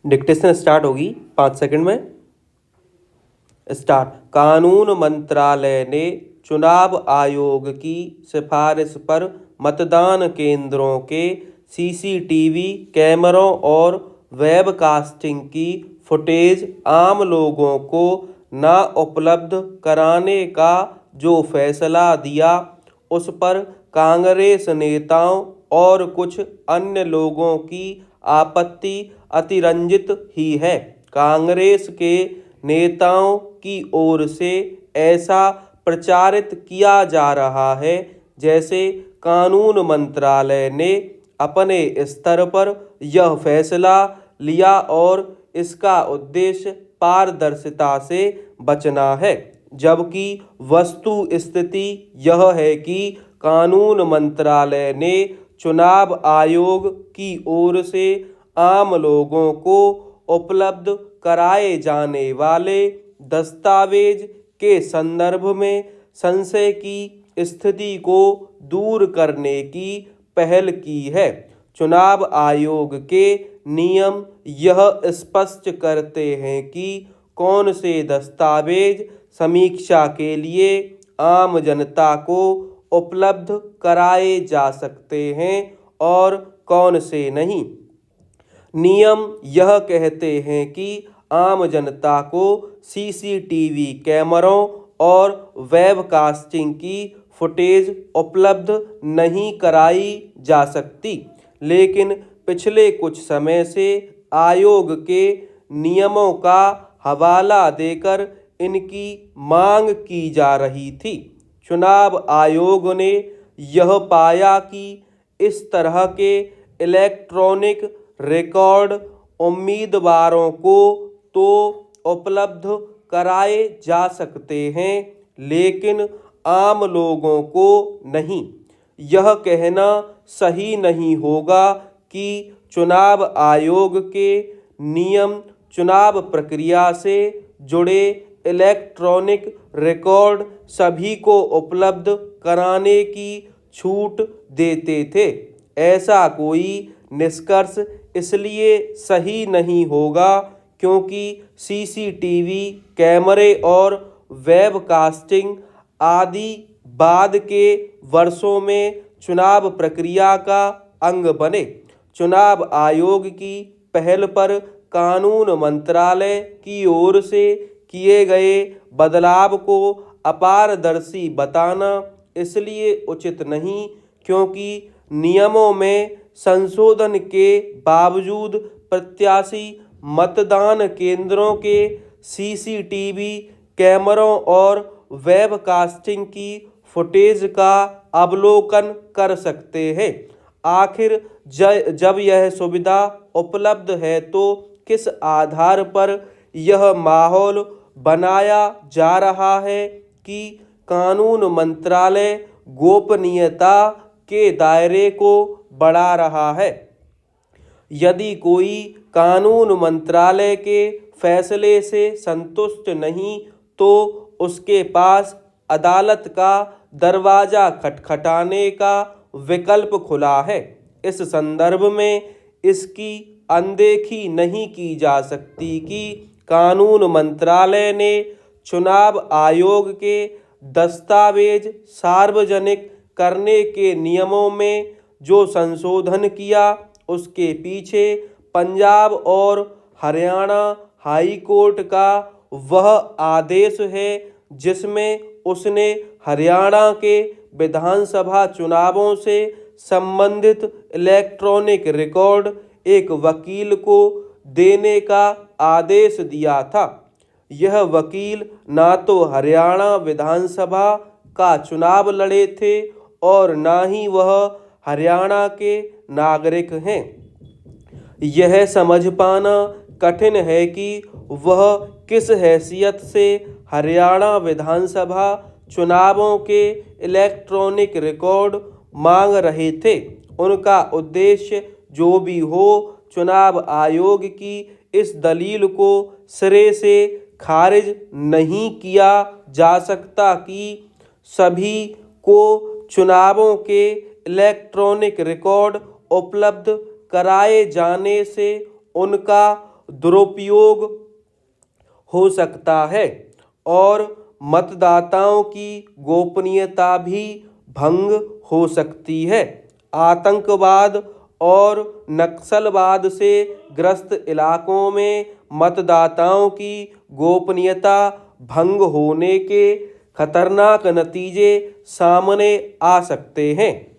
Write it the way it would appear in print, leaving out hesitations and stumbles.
Dictation start होगी 5 second में। Start. कानून मंत्रालय ने चुनाव आयोग की सिफारिश पर मतदान केंद्रों के सीसीटीवी कैमरों और वेबकास्टिंग की फुटेज आम लोगों को न उपलब्ध कराने का जो फैसला दिया, उस पर कांग्रेस नेताओं और कुछ अन्य लोगों की आपत्ति अतिरंजित ही है। कांग्रेस के नेताओं की ओर से ऐसा प्रचारित किया जा रहा है जैसे कानून मंत्रालय ने अपने स्तर पर यह फैसला लिया और इसका उद्देश्य पारदर्शिता से बचना है, जबकि वस्तु स्थिति यह है कि कानून मंत्रालय ने चुनाव आयोग की ओर से आम लोगों को उपलब्ध कराए जाने वाले दस्तावेज के संदर्भ में संशय की स्थिति को दूर करने की पहल की है। चुनाव आयोग के नियम यह स्पष्ट करते हैं कि कौन से दस्तावेज समीक्षा के लिए आम जनता को उपलब्ध कराए जा सकते हैं और कौन से नहीं। नियम यह कहते हैं कि आम जनता को सीसीटीवी कैमरों और वेबकास्टिंग की फुटेज उपलब्ध नहीं कराई जा सकती, लेकिन पिछले कुछ समय से आयोग के नियमों का हवाला देकर इनकी मांग की जा रही थी। चुनाव आयोग ने यह पाया कि इस तरह के इलेक्ट्रॉनिक रिकॉर्ड उम्मीदवारों को तो उपलब्ध कराए जा सकते हैं, लेकिन आम लोगों को नहीं। यह कहना सही नहीं होगा कि चुनाव आयोग के नियम चुनाव प्रक्रिया से जुड़े इलेक्ट्रॉनिक रिकॉर्ड सभी को उपलब्ध कराने की छूट देते थे। ऐसा कोई निष्कर्ष इसलिए सही नहीं होगा क्योंकि सीसीटीवी कैमरे और वेबकास्टिंग आदि बाद के वर्षों में चुनाव प्रक्रिया का अंग बने। चुनाव आयोग की पहल पर कानून मंत्रालय की ओर से किए गए बदलाव को अपारदर्शी बताना इसलिए उचित नहीं क्योंकि नियमों में संशोधन के बावजूद प्रत्याशी मतदान केंद्रों के सीसीटीवी कैमरों और वेबकास्टिंग की फुटेज का अवलोकन कर सकते हैं। आखिर जब यह सुविधा उपलब्ध है तो किस आधार पर यह माहौल बनाया जा रहा है कि कानून मंत्रालय गोपनीयता के दायरे को बढ़ा रहा है। यदि कोई कानून मंत्रालय के फैसले से संतुष्ट नहीं तो उसके पास अदालत का दरवाजा खटखटाने का विकल्प खुला है। इस संदर्भ में इसकी अनदेखी नहीं की जा सकती कि कानून मंत्रालय ने चुनाव आयोग के दस्तावेज सार्वजनिक करने के नियमों में जो संशोधन किया, उसके पीछे पंजाब और हरियाणा हाई कोर्ट का वह आदेश है जिसमें उसने हरियाणा के विधानसभा चुनावों से संबंधित इलेक्ट्रॉनिक रिकॉर्ड एक वकील को देने का आदेश दिया था। यह वकील ना तो हरियाणा विधानसभा का चुनाव लड़े थे और ना ही वह हरियाणा के नागरिक हैं। यह समझ पाना कठिन है कि वह किस हैसियत से हरियाणा विधानसभा चुनावों के इलेक्ट्रॉनिक रिकॉर्ड मांग रहे थे। उनका उद्देश्य जो भी हो, चुनाव आयोग की इस दलील को सिरे से खारिज नहीं किया जा सकता कि सभी को चुनावों के इलेक्ट्रॉनिक रिकॉर्ड उपलब्ध कराए जाने से उनका दुरुपयोग हो सकता है और मतदाताओं की गोपनीयता भी भंग हो सकती है। आतंकवाद और नक्सलवाद से ग्रस्त इलाकों में मतदाताओं की गोपनीयता भंग होने के खतरनाक नतीजे सामने आ सकते हैं।